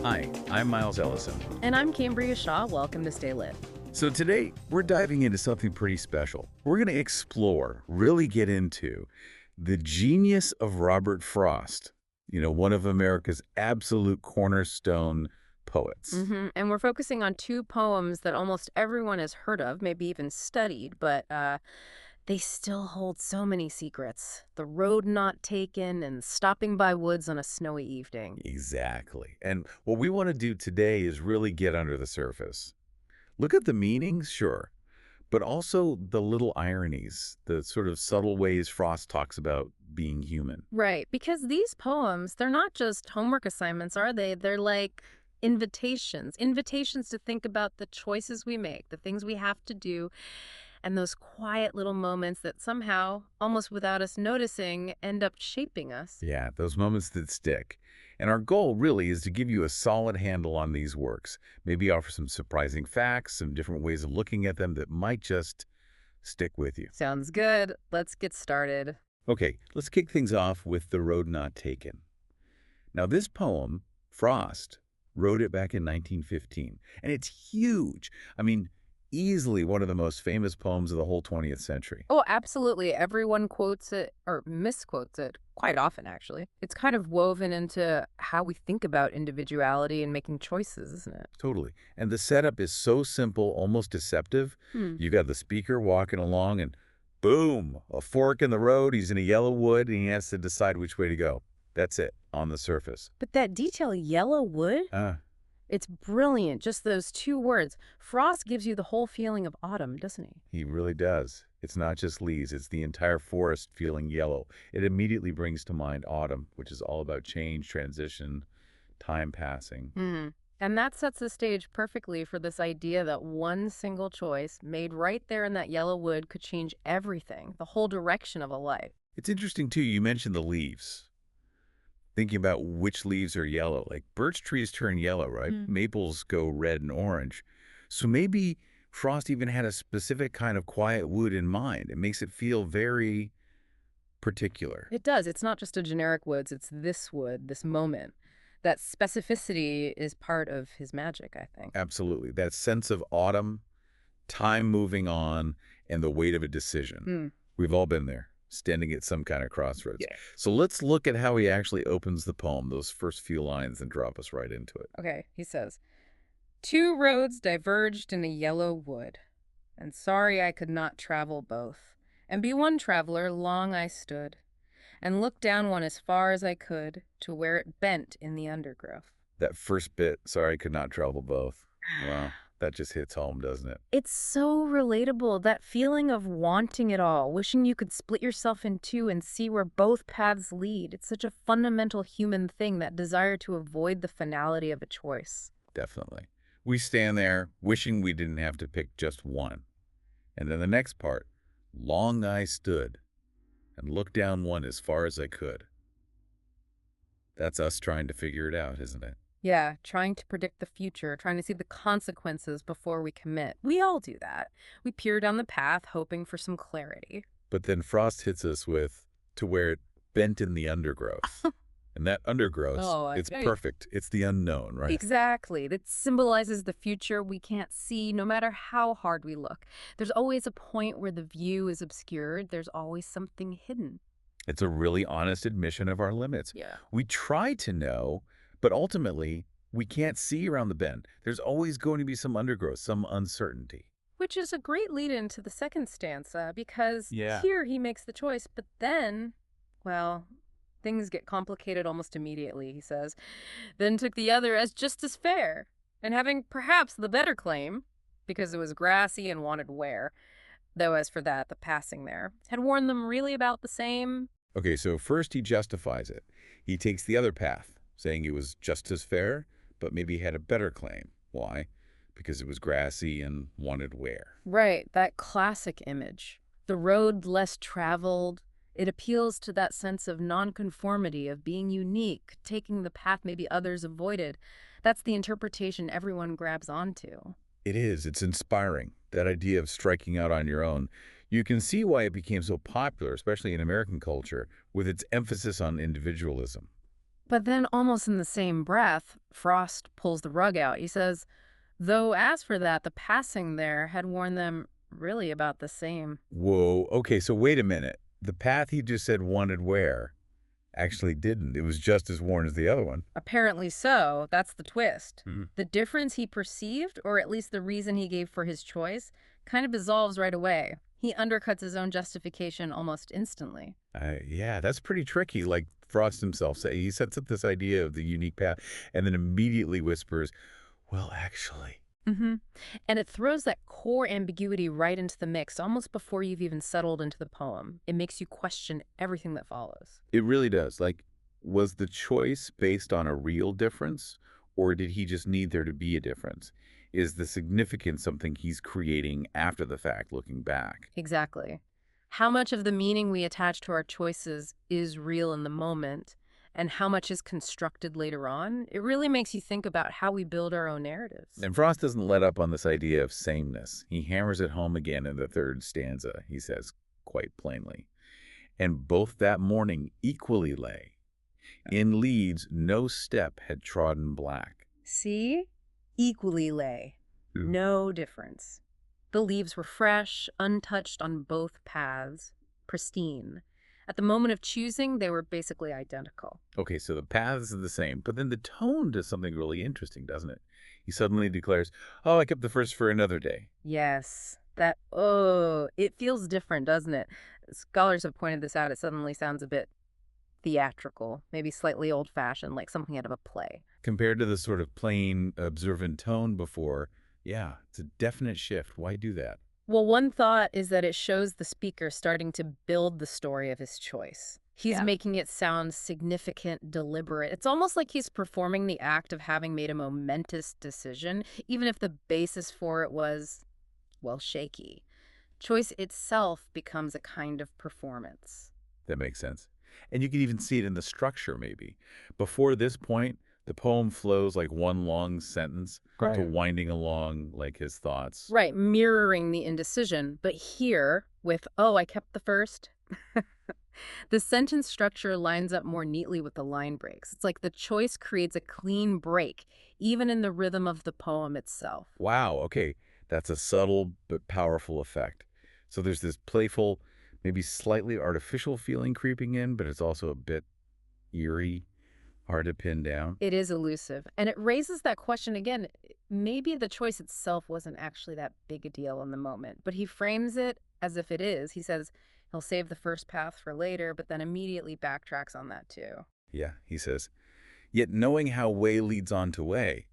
Hi, I'm Miles Ellison. And I'm Cambria Shaw. Welcome to Stay Lit. So today, we're diving into something pretty special. We're going to explore, really get into, the genius of Robert Frost, one of America's absolute cornerstone poets. And we're focusing on two poems that almost everyone has heard of, maybe even studied, but they still hold so many secrets. The Road Not Taken and Stopping by Woods on a Snowy Evening. Exactly. And what we want to do today is really get under the surface. Look at the meanings, sure, but also the little ironies, the sort of subtle ways Frost talks about being human. Right, because these poems, they're not just homework assignments, are they? They're like invitations to think about the choices we make, the things we have to do, and those quiet little moments that somehow, almost without us noticing, end up shaping us. Yeah, those moments that stick. And our goal really is to give you a solid handle on these works, maybe offer some surprising facts, some different ways of looking at them that might just stick with you. Sounds good. Let's get started. Okay, let's kick things off with The Road Not Taken. Now, this poem, Frost wrote it back in 1915, and it's huge. I mean, easily one of the most famous poems of the whole 20th century. Oh, absolutely. Everyone quotes it or misquotes it quite often, actually. It's kind of woven into how we think about individuality and making choices, isn't it? Totally. And the setup is so simple, almost deceptive. You got the speaker walking along and boom, a fork in the road. He's in a yellow wood and he has to decide which way to go. That's it on the surface. But that detail, yellow wood, it's brilliant. Just those two words. Frost gives you the whole feeling of autumn, doesn't he? He really does. It's not just leaves, it's the entire forest feeling yellow. It immediately brings to mind autumn, which is all about change, transition, time passing. And that sets the stage perfectly for this idea that one single choice made right there in that yellow wood could change everything, the whole direction of a life. It's interesting, too, you mentioned the leaves. Thinking about which leaves are yellow. Like birch trees turn yellow, right? Maples go red and orange. So maybe Frost even had a specific kind of quiet wood in mind. It makes it feel very particular. It does. It's not just a generic woods. It's this wood, this moment. That specificity is part of his magic, I think. Absolutely. That sense of autumn, time moving on, and the weight of a decision. We've all been there, standing at some kind of crossroads. Yeah. So let's look at how he actually opens the poem, those first few lines, and drop us right into it. Okay, he says, "Two roads diverged in a yellow wood, and sorry I could not travel both. And be one traveler, long I stood, and looked down one as far as I could, to where it bent in the undergrowth." That first bit, sorry I could not travel both. Wow, that just hits home, doesn't it? It's so relatable, that feeling of wanting it all, wishing you could split yourself in two and see where both paths lead. It's such a fundamental human thing, that desire to avoid the finality of a choice. Definitely. We stand there wishing we didn't have to pick just one. And then the next part, long I stood and looked down one as far as I could. That's us trying to figure it out, isn't it? Yeah, trying to predict the future, trying to see the consequences before we commit. We all do that. We peer down the path, hoping for some clarity. But then Frost hits us with, to where it bent in the undergrowth. And that undergrowth, it's perfect. It's the unknown, right? Exactly. That symbolizes the future we can't see, no matter how hard we look. There's always a point where the view is obscured. There's always something hidden. It's a really honest admission of our limits. Yeah. We try to know, but ultimately, we can't see around the bend. There's always going to be some undergrowth, some uncertainty. Which is a great lead-in to the second stanza, because Yeah. here he makes the choice, but then, well, things get complicated almost immediately, he says. Then took the other as just as fair, and having perhaps the better claim, because it was grassy and wanted wear, though as for that, the passing there, had worn them really about the same. Okay, so first he justifies it. He takes the other path, saying it was just as fair, but maybe had a better claim. Why? Because it was grassy and wanted wear. Right, that classic image. The road less traveled. It appeals to that sense of nonconformity, of being unique, taking the path maybe others avoided. That's the interpretation everyone grabs onto. It is. It's inspiring, that idea of striking out on your own. You can see why it became so popular, especially in American culture, with its emphasis on individualism. But then, almost in the same breath, Frost pulls the rug out. He says, though as for that, the passing there had warned them really about the same. Whoa, okay, so wait a minute. The path he just said wanted where actually didn't. It was just as worn as the other one. Apparently so. That's the twist. Mhm. The difference he perceived, or at least the reason he gave for his choice, kind of dissolves right away. He undercuts his own justification almost instantly. Yeah, that's pretty tricky. Like Frost himself say, he sets up this idea of the unique path and then immediately whispers, well, actually. Mm-hmm. And it throws that core ambiguity right into the mix, almost before you've even settled into the poem. It makes you question everything that follows. It really does. Like, was the choice based on a real difference, or did he just need there to be a difference? Is the significance something he's creating after the fact, looking back? Exactly. How much of the meaning we attach to our choices is real in the moment, and how much is constructed later on? It really makes you think about how we build our own narratives. And Frost doesn't let up on this idea of sameness. He hammers it home again in the third stanza, he says quite plainly. And both that morning equally lay. In leads no step had trodden black. See? Equally lay. No difference. The leaves were fresh, untouched on both paths, pristine. At the moment of choosing, they were basically identical. Okay, so the paths are the same, but then the tone does something really interesting, doesn't it? He suddenly declares, oh, I kept the first for another day. Yes, it feels different, doesn't it? Scholars have pointed this out. It suddenly sounds a bit theatrical, maybe slightly old-fashioned, like something out of a play. Compared to the sort of plain, observant tone before, yeah, it's a definite shift. Why do that? Well, one thought is that it shows the speaker starting to build the story of his choice. He's making it sound significant, deliberate. It's almost like he's performing the act of having made a momentous decision, even if the basis for it was, well, shaky. Choice itself becomes a kind of performance. That makes sense. And you can even see it in the structure, maybe. Before this point, the poem flows like one long sentence to winding along like his thoughts. Right, mirroring the indecision. But here, with, oh, I kept the first, the sentence structure lines up more neatly with the line breaks. It's like the choice creates a clean break, even in the rhythm of the poem itself. Wow, okay. That's a subtle but powerful effect. So there's this playful, maybe slightly artificial feeling creeping in, but it's also a bit eerie, hard to pin down. It is elusive. And it raises that question again. Maybe the choice itself wasn't actually that big a deal in the moment, but he frames it as if it is. He says he'll save the first path for later, but then immediately backtracks on that too. Yeah, he says. Yet knowing how way leads on to way,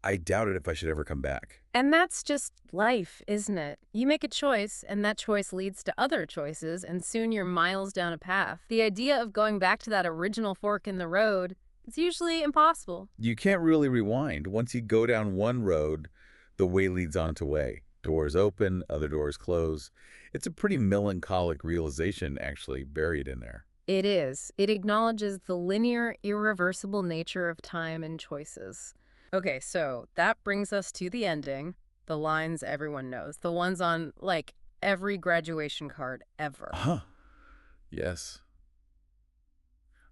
I doubted if I should ever come back. And that's just life, isn't it? You make a choice, and that choice leads to other choices, and soon you're miles down a path. The idea of going back to that original fork in the road is usually impossible. You can't really rewind. Once you go down one road, the way leads on to way. Doors open, other doors close. It's a pretty melancholic realization, actually, buried in there. It is. It acknowledges the linear, irreversible nature of time and choices. Okay, so that brings us to the ending, the lines everyone knows, the ones on, like, every graduation card ever. Huh. Yes.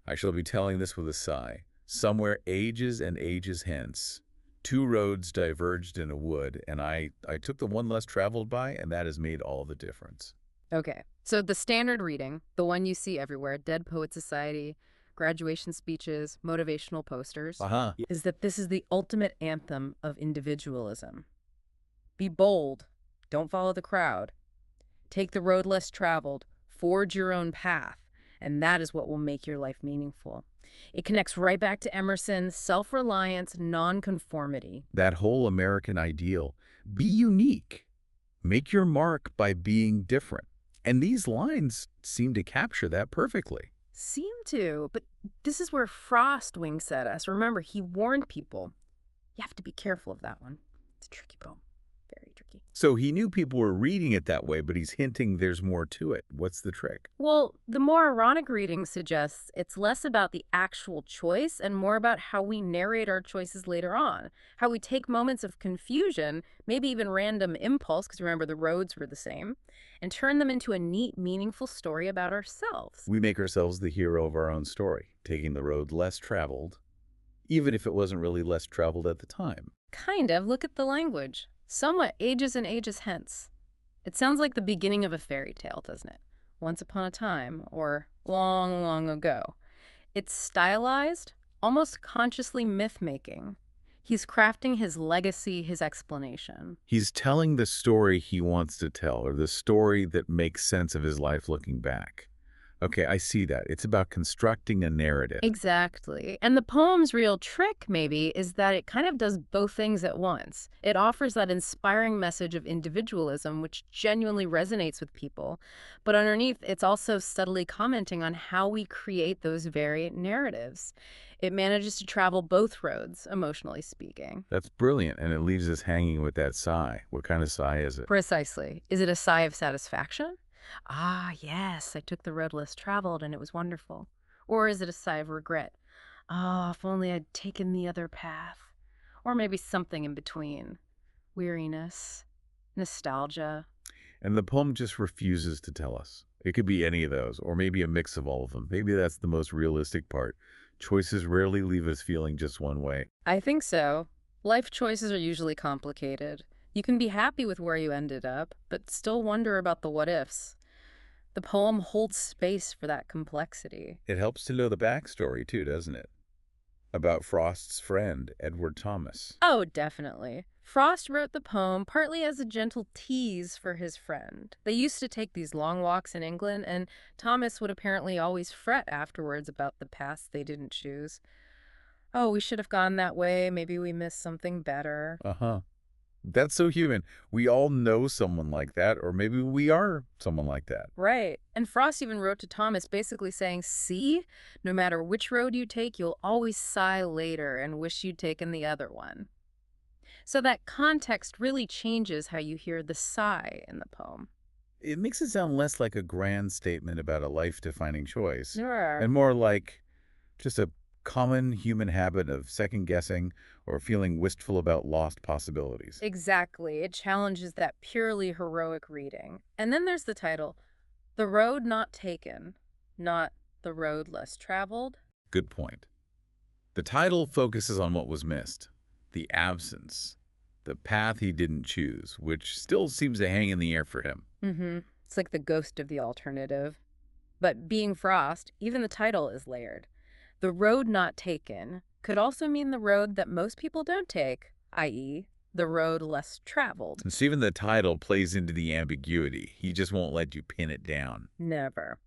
I shall be telling this with a sigh. Somewhere ages and ages hence, two roads diverged in a wood, and I took the one less traveled by, and that has made all the difference. Okay, so the standard reading, the one you see everywhere, Dead Poet Society, graduation speeches, motivational posters, is that this is the ultimate anthem of individualism. Be bold. Don't follow the crowd. Take the road less traveled. Forge your own path. And that is what will make your life meaningful. It connects right back to Emerson's self-reliance, nonconformity. That whole American ideal. Be unique. Make your mark by being different. And these lines seem to capture that perfectly. Seem to, but this is where Frost winks at us. Remember, he warned people. You have to be careful of that one. It's a tricky poem. Very tricky. So he knew people were reading it that way, but he's hinting there's more to it. What's the trick? Well, the more ironic reading suggests it's less about the actual choice and more about how we narrate our choices later on, how we take moments of confusion, maybe even random impulse, because remember the roads were the same, and turn them into a neat, meaningful story about ourselves. We make ourselves the hero of our own story, taking the road less traveled, even if it wasn't really less traveled at the time. Kind of. Look at the language. Somewhat ages and ages hence. It sounds like the beginning of a fairy tale, doesn't it? Once upon a time, or long, long ago. It's stylized, almost consciously myth-making. He's crafting his legacy, his explanation. He's telling the story he wants to tell, or the story that makes sense of his life looking back. Okay, I see that. It's about constructing a narrative. Exactly. And the poem's real trick, maybe, is that it kind of does both things at once. It offers that inspiring message of individualism, which genuinely resonates with people. But underneath, it's also subtly commenting on how we create those very narratives. It manages to travel both roads, emotionally speaking. That's brilliant, and it leaves us hanging with that sigh. What kind of sigh is it? Precisely. Is it a sigh of satisfaction? Ah, yes, I took the road less traveled and it was wonderful. Or is it a sigh of regret? Ah, if only I'd taken the other path. Or maybe something in between. Weariness, nostalgia. And the poem just refuses to tell us. It could be any of those, or maybe a mix of all of them. Maybe that's the most realistic part. Choices rarely leave us feeling just one way. I think so. Life choices are usually complicated. You can be happy with where you ended up, but still wonder about the what-ifs. The poem holds space for that complexity. It helps to know the backstory, too, doesn't it? About Frost's friend, Edward Thomas. Oh, definitely. Frost wrote the poem partly as a gentle tease for his friend. They used to take these long walks in England, and Thomas would apparently always fret afterwards about the paths they didn't choose. Oh, we should have gone that way. Maybe we missed something better. Uh-huh. That's so human. We all know someone like that, or maybe we are someone like that. Right. And Frost even wrote to Thomas basically saying, see, no matter which road you take, you'll always sigh later and wish you'd taken the other one. So that context really changes how you hear the sigh in the poem. It makes it sound less like a grand statement about a life-defining choice, Sure. and more like just a common human habit of second-guessing or feeling wistful about lost possibilities. Exactly. It challenges that purely heroic reading. And then there's the title, The Road Not Taken, not The Road Less Traveled. Good point. The title focuses on what was missed, the absence, the path he didn't choose, which still seems to hang in the air for him. It's like the ghost of the alternative. But being Frost, even the title is layered. The road not taken could also mean the road that most people don't take, i.e., the road less traveled. And so even the title plays into the ambiguity. He just won't let you pin it down. Never.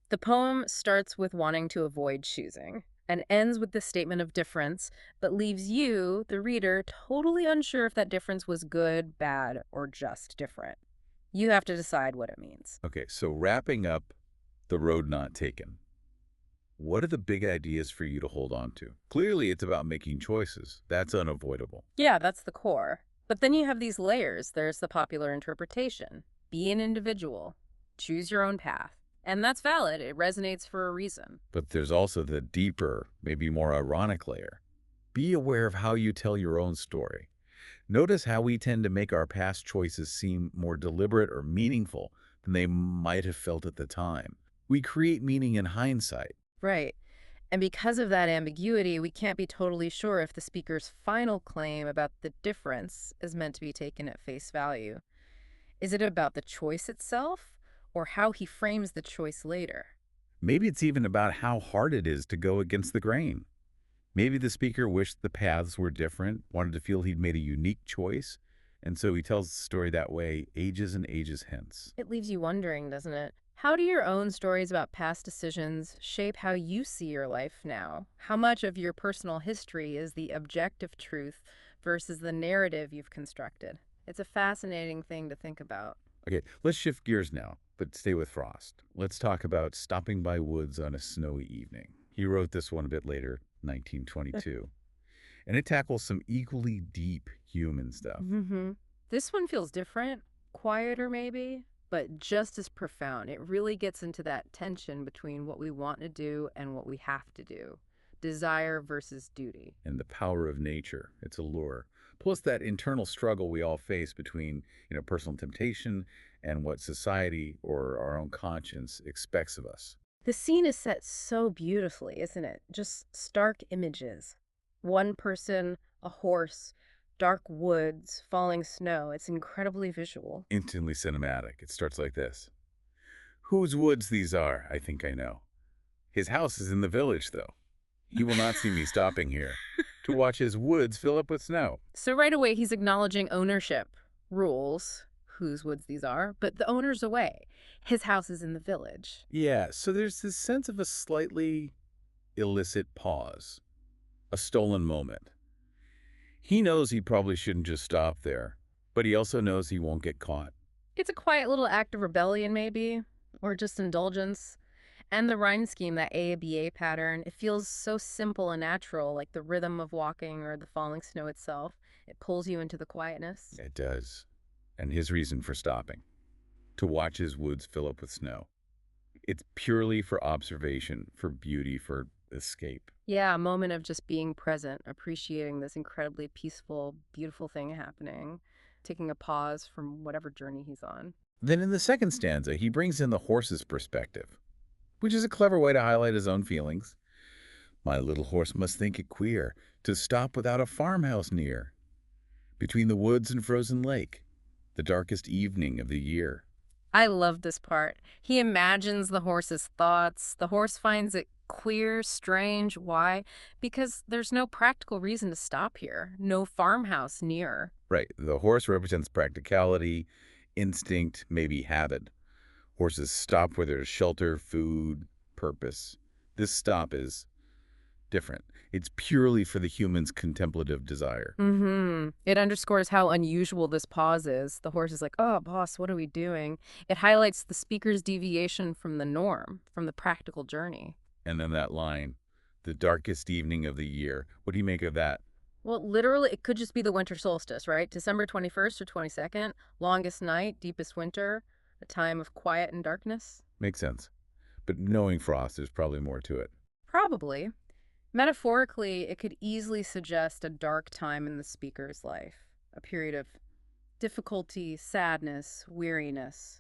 The poem starts with wanting to avoid choosing and ends with the statement of difference, but leaves you, the reader, totally unsure if that difference was good, bad, or just different. You have to decide what it means. Okay, so wrapping up the road not taken. What are the big ideas for you to hold on to? Clearly, it's about making choices. That's unavoidable. Yeah, that's the core. But then you have these layers. There's the popular interpretation. Be an individual. Choose your own path. And that's valid. It resonates for a reason. But there's also the deeper, maybe more ironic layer. Be aware of how you tell your own story. Notice how we tend to make our past choices seem more deliberate or meaningful than they might have felt at the time. We create meaning in hindsight. Right. And because of that ambiguity, we can't be totally sure if the speaker's final claim about the difference is meant to be taken at face value. Is it about the choice itself, or how he frames the choice later? Maybe it's even about how hard it is to go against the grain. Maybe the speaker wished the paths were different, wanted to feel he'd made a unique choice, and so he tells the story that way ages and ages hence. It leaves you wondering, doesn't it? How do your own stories about past decisions shape how you see your life now? How much of your personal history is the objective truth versus the narrative you've constructed? It's a fascinating thing to think about. Okay, let's shift gears now, but stay with Frost. Let's talk about stopping by woods on a snowy evening. He wrote this one a bit later, 1922. And it tackles some equally deep human stuff. This one feels different, quieter maybe, but just as profound. It really gets into that tension between what we want to do and what we have to do. Desire versus duty. And the power of nature, its allure. Plus that internal struggle we all face between, personal temptation and what society or our own conscience expects of us. The scene is set so beautifully, isn't it? Just stark images. One person, a horse, dark woods, falling snow. It's incredibly visual. Instantly cinematic. It starts like this. Whose woods these are, I think I know. His house is in the village, though. He will not see me stopping here to watch his woods fill up with snow. So right away, he's acknowledging ownership, rules, whose woods these are, but the owner's away. His house is in the village. Yeah, so there's this sense of a slightly illicit pause, a stolen moment. He knows he probably shouldn't just stop there, but he also knows he won't get caught. It's a quiet little act of rebellion, maybe, or just indulgence. And the rhyme scheme, that ABA pattern, it feels so simple and natural, like the rhythm of walking or the falling snow itself. It pulls you into the quietness. It does. And his reason for stopping, to watch his woods fill up with snow. It's purely for observation, for beauty, for escape. Yeah, a moment of just being present, appreciating this incredibly peaceful, beautiful thing happening, taking a pause from whatever journey he's on. Then in the second stanza, he brings in the horse's perspective, which is a clever way to highlight his own feelings. My little horse must think it queer to stop without a farmhouse near, between the woods and frozen lake, the darkest evening of the year. I love this part. He imagines the horse's thoughts. The horse finds it queer, strange. Why? Because there's no practical reason to stop here. No farmhouse near. Right, the horse represents practicality, instinct, maybe habit. Horses stop where there's shelter, food, purpose. This stop is different. It's purely for the human's contemplative desire. It underscores how unusual this pause is. The horse is like, oh, boss, what are we doing? It highlights the speaker's deviation from the norm, from the practical journey. And then that line, the darkest evening of the year. What do you make of that? Well, literally, it could just be the winter solstice, right? December 21st or 22nd, longest night, deepest winter, a time of quiet and darkness. Makes sense. But knowing Frost, there's probably more to it. Probably. Metaphorically, it could easily suggest a dark time in the speaker's life, a period of difficulty, sadness, weariness.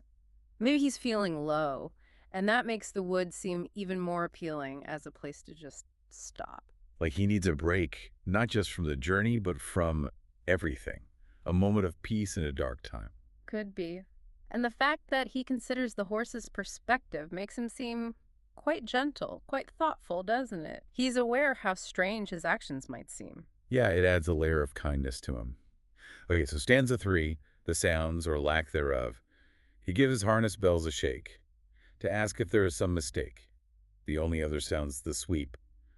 Maybe he's feeling low, and that makes the woods seem even more appealing as a place to just stop. Like he needs a break, not just from the journey, but from everything. A moment of peace in a dark time. Could be. And the fact that he considers the horse's perspective makes him seem quite gentle, quite thoughtful, doesn't it? He's aware how strange his actions might seem. Yeah, it adds a layer of kindness to him. Okay, so stanza 3, the sounds or lack thereof. He gives his harness bells a shake to ask if there is some mistake. The only other sound's the sweep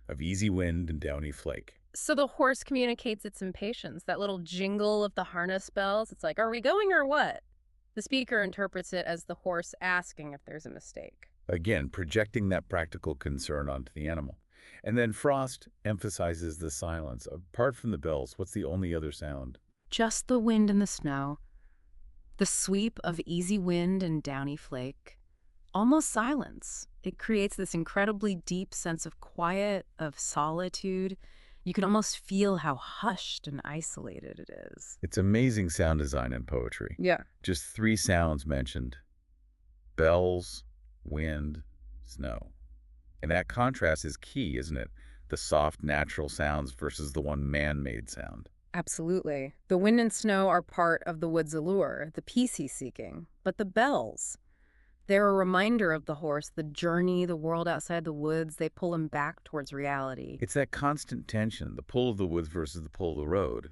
of easy wind and downy flake. So the horse communicates its impatience, that little jingle of the harness bells. It's like, are we going or what? The speaker interprets it as the horse asking if there's a mistake. Again, projecting that practical concern onto the animal. And then Frost emphasizes the silence. Apart from the bells, what's the only other sound? Just the wind and the snow. The sweep of easy wind and downy flake. Almost silence. It creates this incredibly deep sense of quiet, of solitude. You can almost feel how hushed and isolated it is. It's amazing sound design and poetry. Yeah. Just 3 sounds mentioned. Bells, wind, snow. And that contrast is key, isn't it? The soft, natural sounds versus the one man-made sound. Absolutely. The wind and snow are part of the wood's allure, the peace he's seeking. But the bells, they're a reminder of the horse, the journey, the world outside the woods. They pull him back towards reality. It's that constant tension, the pull of the woods versus the pull of the road,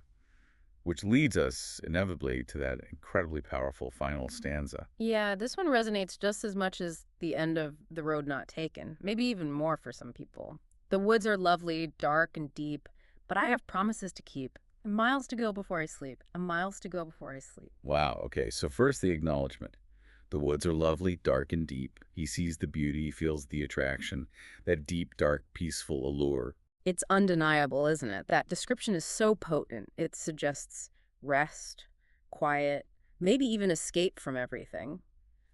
which leads us inevitably to that incredibly powerful final stanza. Yeah, this one resonates just as much as the end of The Road Not Taken, maybe even more for some people. The woods are lovely, dark and deep, but I have promises to keep. And miles to go before I sleep. And miles to go before I sleep. Wow, okay, so first the acknowledgement. The woods are lovely, dark and deep. He sees the beauty, he feels the attraction, that deep, dark, peaceful allure. It's undeniable, isn't it? That description is so potent. It suggests rest, quiet, maybe even escape from everything.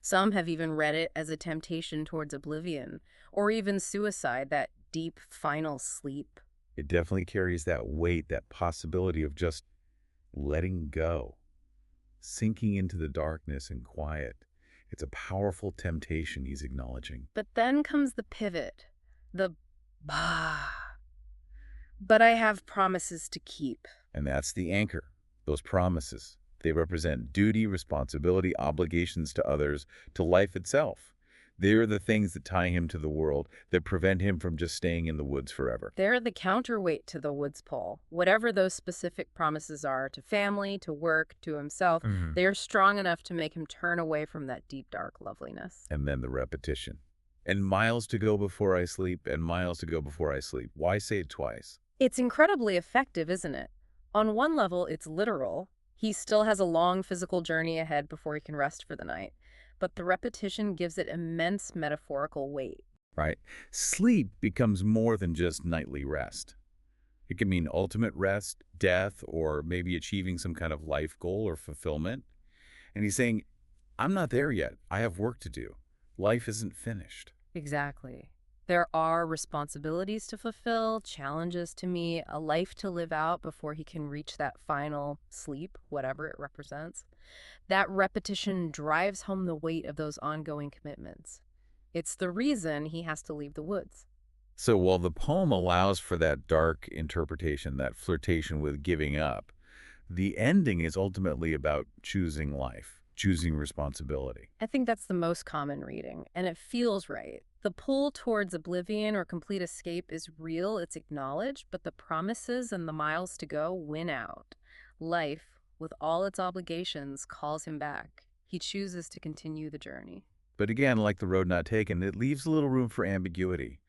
Some have even read it as a temptation towards oblivion, or even suicide, that deep final sleep. It definitely carries that weight, that possibility of just letting go, sinking into the darkness and quiet. It's a powerful temptation he's acknowledging. But then comes the pivot, the bah. But I have promises to keep. And that's the anchor, those promises. They represent duty, responsibility, obligations to others, to life itself. They're the things that tie him to the world, that prevent him from just staying in the woods forever. They're the counterweight to the woods pole. Whatever those specific promises are to family, to work, to himself, they are strong enough to make him turn away from that deep, dark loveliness. And then the repetition. And miles to go before I sleep, and miles to go before I sleep. Why say it twice? It's incredibly effective, isn't it? On one level, it's literal. He still has a long physical journey ahead before he can rest for the night. But the repetition gives it immense metaphorical weight. Right? Sleep becomes more than just nightly rest. It can mean ultimate rest, death, or maybe achieving some kind of life goal or fulfillment. And he's saying, I'm not there yet. I have work to do. Life isn't finished. Exactly. There are responsibilities to fulfill, challenges to meet, a life to live out before he can reach that final sleep, whatever it represents. That repetition drives home the weight of those ongoing commitments. It's the reason he has to leave the woods. So while the poem allows for that dark interpretation, that flirtation with giving up, the ending is ultimately about choosing life, choosing responsibility. I think that's the most common reading, and it feels right. The pull towards oblivion or complete escape is real, it's acknowledged, but the promises and the miles to go win out. Life, with all its obligations, calls him back. He chooses to continue the journey. But again, like the road not taken, it leaves a little room for ambiguity.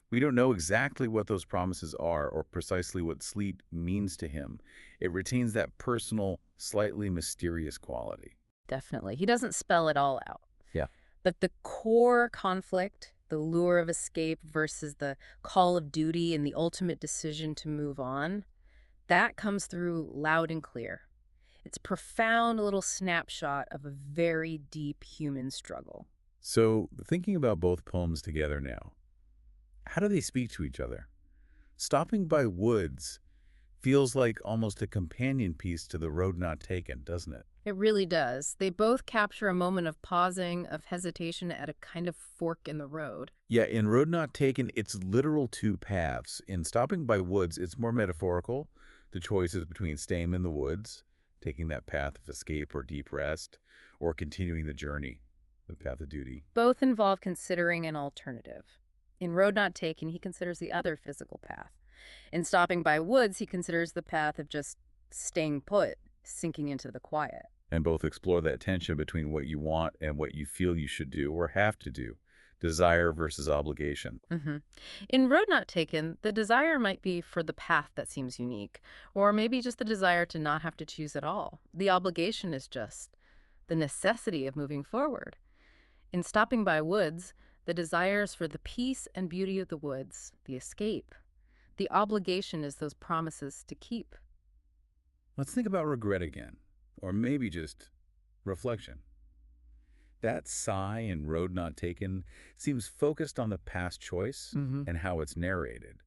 We don't know exactly what those promises are or precisely what sleep means to him. It retains that personal, slightly mysterious quality. Definitely. He doesn't spell it all out. Yeah. But the core conflict, the lure of escape versus the call of duty and the ultimate decision to move on, that comes through loud and clear. It's a profound little snapshot of a very deep human struggle. So, thinking about both poems together now, how do they speak to each other? Stopping by Woods feels like almost a companion piece to The Road Not Taken, doesn't it? It really does. They both capture a moment of pausing, of hesitation at a kind of fork in the road. Yeah, in Road Not Taken, it's literal two paths. In Stopping by Woods, it's more metaphorical. The choice is between staying in the woods, taking that path of escape or deep rest, or continuing the journey, the path of duty. Both involve considering an alternative. In Road Not Taken, he considers the other physical path. In Stopping by Woods, he considers the path of just staying put, sinking into the quiet. And both explore that tension between what you want and what you feel you should do or have to do, desire versus obligation. In Road Not Taken, the desire might be for the path that seems unique, or maybe just the desire to not have to choose at all. The obligation is just the necessity of moving forward. In Stopping by Woods, the desire is for the peace and beauty of the woods, the escape. The obligation is those promises to keep. Let's think about regret again, or maybe just reflection. That sigh in Road Not Taken seems focused on the past choice and how it's narrated.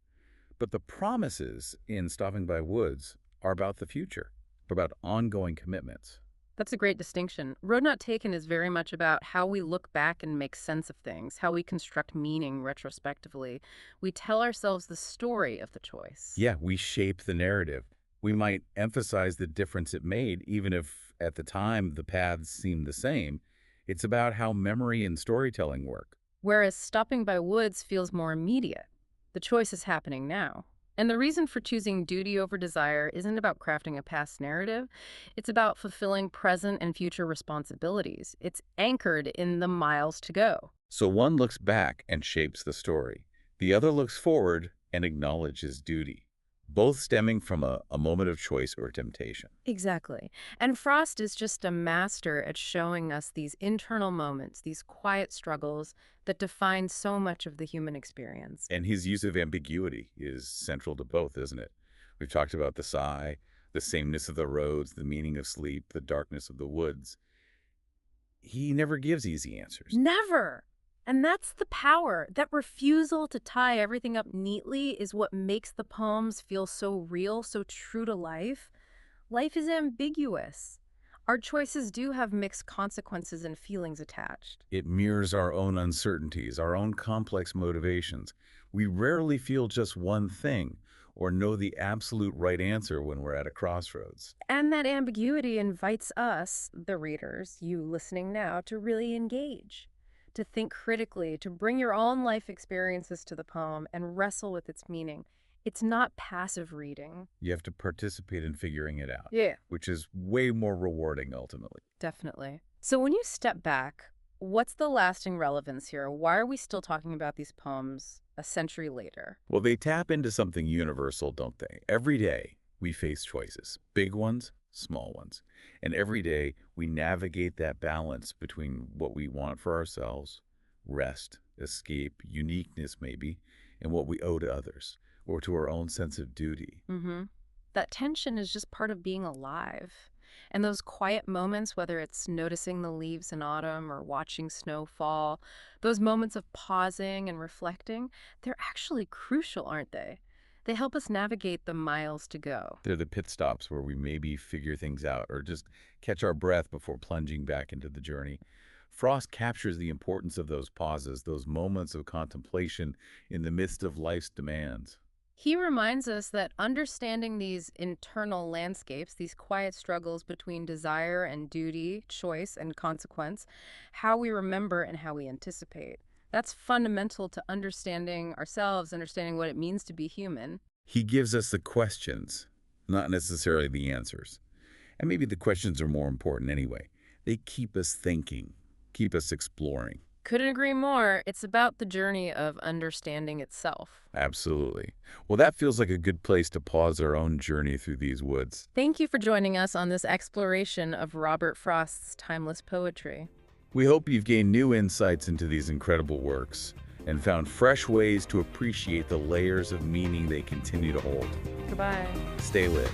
But the promises in Stopping by Woods are about the future, about ongoing commitments. That's a great distinction. Road Not Taken is very much about how we look back and make sense of things, how we construct meaning retrospectively. We tell ourselves the story of the choice. Yeah, we shape the narrative. We might emphasize the difference it made, even if at the time the paths seem the same. It's about how memory and storytelling work. Whereas Stopping by Woods feels more immediate. The choice is happening now. And the reason for choosing duty over desire isn't about crafting a past narrative. It's about fulfilling present and future responsibilities. It's anchored in the miles to go. So one looks back and shapes the story. The other looks forward and acknowledges duty, both stemming from a moment of choice or temptation. Exactly. And Frost is just a master at showing us these internal moments, these quiet struggles that define so much of the human experience. And his use of ambiguity is central to both, isn't it? We've talked about the sigh, The sameness of the roads, the meaning of sleep, the darkness of the woods. He never gives easy answers. Never. And that's the power. That refusal to tie everything up neatly is what makes the poems feel so real, so true to life. Life is ambiguous. Our choices do have mixed consequences and feelings attached. It mirrors our own uncertainties, our own complex motivations. We rarely feel just one thing or know the absolute right answer when we're at a crossroads. And that ambiguity invites us, the readers, you listening now, to really engage, to think critically, to bring your own life experiences to the poem and wrestle with its meaning. It's not passive reading. You have to participate in figuring it out, Yeah, which is way more rewarding ultimately. definitely. So when you step back, what's the lasting relevance here? Why are we still talking about these poems a century later? Well, they tap into something universal, don't they? Every day we face choices, big ones, small ones. And every day we navigate that balance between what we want for ourselves, rest, escape, uniqueness maybe, and what we owe to others or to our own sense of duty. That tension is just part of being alive. And those quiet moments, whether it's noticing the leaves in autumn or watching snow fall, those moments of pausing and reflecting, they're actually crucial, aren't they? They help us navigate the miles to go. They're the pit stops where we maybe figure things out or just catch our breath before plunging back into the journey. Frost captures the importance of those pauses, those moments of contemplation in the midst of life's demands. He reminds us that understanding these internal landscapes, these quiet struggles between desire and duty, choice and consequence, how we remember and how we anticipate, that's fundamental to understanding ourselves, understanding what it means to be human. He gives us the questions, not necessarily the answers. And maybe the questions are more important anyway. They keep us thinking, keep us exploring. Couldn't agree more. It's about the journey of understanding itself. Absolutely. Well, that feels like a good place to pause our own journey through these woods. Thank you for joining us on this exploration of Robert Frost's timeless poetry. We hope you've gained new insights into these incredible works and found fresh ways to appreciate the layers of meaning they continue to hold. Goodbye. Stay lit.